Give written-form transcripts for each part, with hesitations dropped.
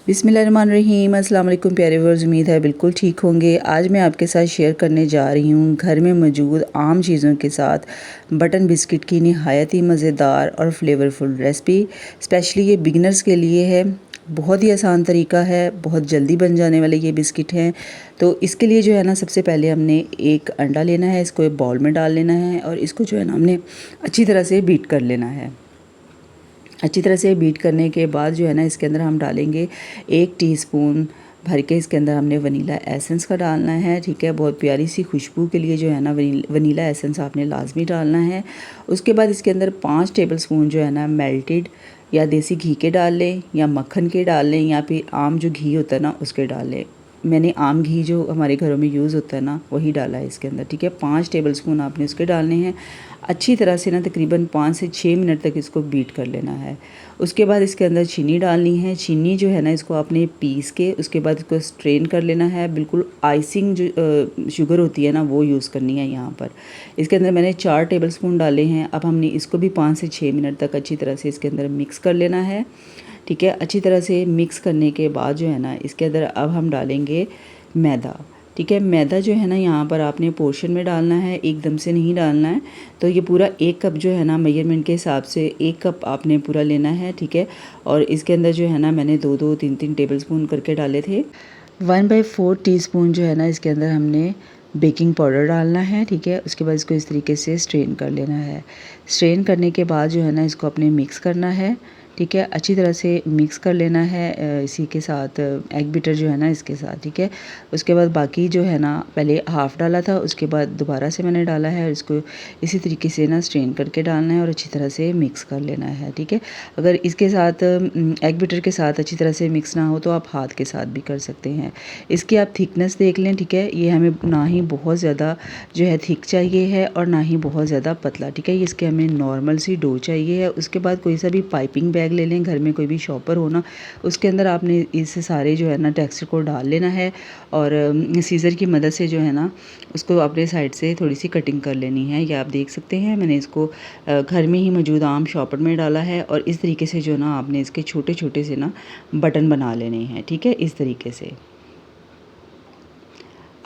बिस्मिल्लाहिर्रहमानिर्रहीम। अस्सलाम वालेकुम प्यारे व्यूअर्स, उम्मीद है बिल्कुल ठीक होंगे। आज मैं आपके साथ शेयर करने जा रही हूँ घर में मौजूद आम चीज़ों के साथ बटन बिस्किट की नहायत ही मज़ेदार और फ्लेवरफुल रेसिपी। स्पेशली ये बिगिनर्स के लिए है। बहुत ही आसान तरीका है, बहुत जल्दी बन जाने वाले ये बिस्किट हैं। तो इसके लिए जो है ना, सबसे पहले हमने एक अंडा लेना है, इसको एक बाउल में डाल लेना है और इसको जो है ना हमने अच्छी तरह से बीट कर लेना है। अच्छी तरह से बीट करने के बाद जो है ना, इसके अंदर हम डालेंगे 1 टीस्पून भर के इसके अंदर हमने वनीला एसेंस का डालना है। ठीक है, बहुत प्यारी सी खुशबू के लिए जो है ना वनीला एसेंस आपने लाजमी डालना है। उसके बाद इसके अंदर 5 टेबलस्पून जो है ना मेल्टेड या देसी घी के डाल लें या मक्खन के डाल लें या फिर आम जो घी होता है ना उसके डाल लें। मैंने आम घी जो हमारे घरों में यूज़ होता है ना वही डाला है इसके अंदर। ठीक है, 5 टेबलस्पून आपने उसके डालने हैं। अच्छी तरह से ना तकरीबन 5 से 6 मिनट तक इसको बीट कर लेना है। उसके बाद इसके अंदर चीनी डालनी है। चीनी जो है ना, इसको आपने पीस के उसके बाद इसको स्ट्रेन कर लेना है। बिल्कुल आइसिंग जो शुगर होती है ना वो यूज़ करनी है यहाँ पर। इसके अंदर मैंने 4 टेबलस्पून डाले हैं। अब हमने इसको भी 5 से 6 मिनट तक अच्छी तरह से इसके अंदर मिक्स कर लेना है। ठीक है, अच्छी तरह से मिक्स करने के बाद जो है ना, इसके अंदर अब हम डालेंगे मैदा। ठीक है, मैदा जो है ना यहाँ पर आपने पोर्शन में डालना है, एकदम से नहीं डालना है। तो ये पूरा 1 कप जो है ना मेजरमेंट के हिसाब से 1 कप आपने पूरा लेना है। ठीक है, और इसके अंदर जो है ना मैंने 2-2 3-3 टेबलस्पून करके डाले थे। 1/4 टीस्पून जो है ना इसके अंदर हमने बेकिंग पाउडर डालना है। ठीक है, उसके बाद इसको इस तरीके से स्ट्रेन कर लेना है। स्ट्रेन करने के बाद जो है ना इसको अपने मिक्स करना है। ठीक है, अच्छी तरह से मिक्स कर लेना है इसी के साथ एग बीटर जो है ना इसके साथ। ठीक है, उसके बाद बाकी जो है ना पहले हाफ़ डाला था, उसके बाद दोबारा से मैंने डाला है और इसको इसी तरीके से ना स्ट्रेन करके डालना है और अच्छी तरह से मिक्स कर लेना है। ठीक है, अगर इसके साथ एग बीटर के साथ अच्छी तरह से मिक्स ना हो तो आप हाथ के साथ भी कर सकते हैं। इसकी आप थिकनेस देख लें। ठीक है, ये हमें ना ही बहुत ज़्यादा जो है थिक चाहिए है और ना ही बहुत ज़्यादा पतला। ठीक है, इसके हमें नॉर्मल सी डो चाहिए है। उसके बाद कोई सा भी पाइपिंग बैग ले लें, घर में कोई भी शॉपर हो ना, उसके अंदर आपने इस सारे जो है ना टेक्सचर को डाल लेना है और सीज़र की मदद से जो है ना उसको अपने साइड से थोड़ी सी कटिंग कर लेनी है। ये आप देख सकते हैं, मैंने इसको घर में ही मौजूद आम शॉपर में डाला है और इस तरीके से जो ना आपने इसके छोटे छोटे से ना बटन बना लेने हैं। ठीक है, इस तरीके से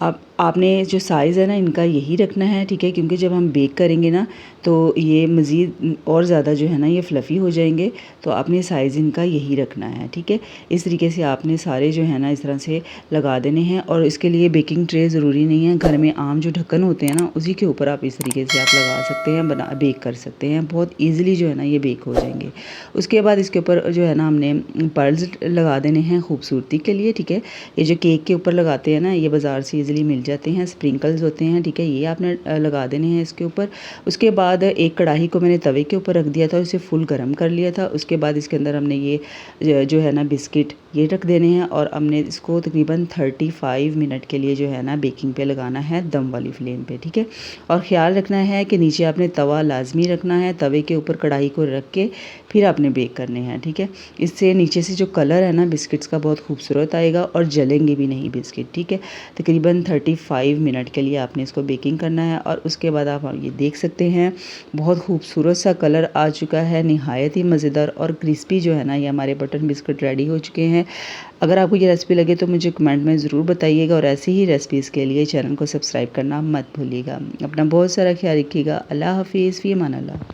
अब आपने जो साइज़ है ना इनका यही रखना है। ठीक है, क्योंकि जब हम बेक करेंगे ना तो ये मज़ीद और ज़्यादा जो है ना ये फ्लफ़ी हो जाएंगे। तो आपने साइज़ इनका यही रखना है। ठीक है, इस तरीके से आपने सारे जो है ना इस तरह से लगा देने हैं और इसके लिए बेकिंग ट्रे ज़रूरी नहीं है। घर में आम जो ढक्कन होते हैं ना उसी के ऊपर आप इस तरीके से आप लगा सकते हैं, बेक कर सकते हैं। बहुत ईज़िली जो है ना ये बेक हो जाएंगे। उसके बाद इसके ऊपर जो है ना हमने पर्ल्स लगा देने हैं खूबसूरती के लिए। ठीक है, ये जो केक के ऊपर लगाते हैं ना ये बाज़ार से ईज़िली मिल जाते हैं, स्प्रिंकल्स होते हैं। ठीक है, ये आपने लगा देने हैं इसके ऊपर। उसके बाद एक कढ़ाई को मैंने तवे के ऊपर रख दिया था, उसे फुल गर्म कर लिया था। उसके बाद इसके अंदर हमने ये जो है ना बिस्किट ये रख देने हैं और हमने इसको तकरीबन 35 मिनट के लिए जो है ना बेकिंग पे लगाना है, दम वाली फ्लेम पे। ठीक है, और ख़्याल रखना है कि नीचे आपने तवा लाजमी रखना है, तवे के ऊपर कढ़ाई को रख के फिर आपने बेक करने हैं। ठीक है, इससे नीचे से जो कलर है ना बिस्किट्स का बहुत खूबसूरत आएगा और जलेंगे भी नहीं बिस्किट। ठीक है, तकरीबन 35 मिनट के लिए आपने इसको बेकिंग करना है और उसके बाद आप ये देख सकते हैं बहुत खूबसूरत सा कलर आ चुका है, नहायत ही मज़ेदार और क्रिस्पी जो है ना ये हमारे बटन बिस्किट रेडी हो चुके हैं। अगर आपको ये रेसिपी लगे तो मुझे कमेंट में ज़रूर बताइएगा और ऐसी ही रेसिपीज़ के लिए चैनल को सब्सक्राइब करना मत भूलिएगा। अपना बहुत सारा ख्याल रखिएगा। अल्लाह हाफिज़, फ़ी अमान अल्लाह।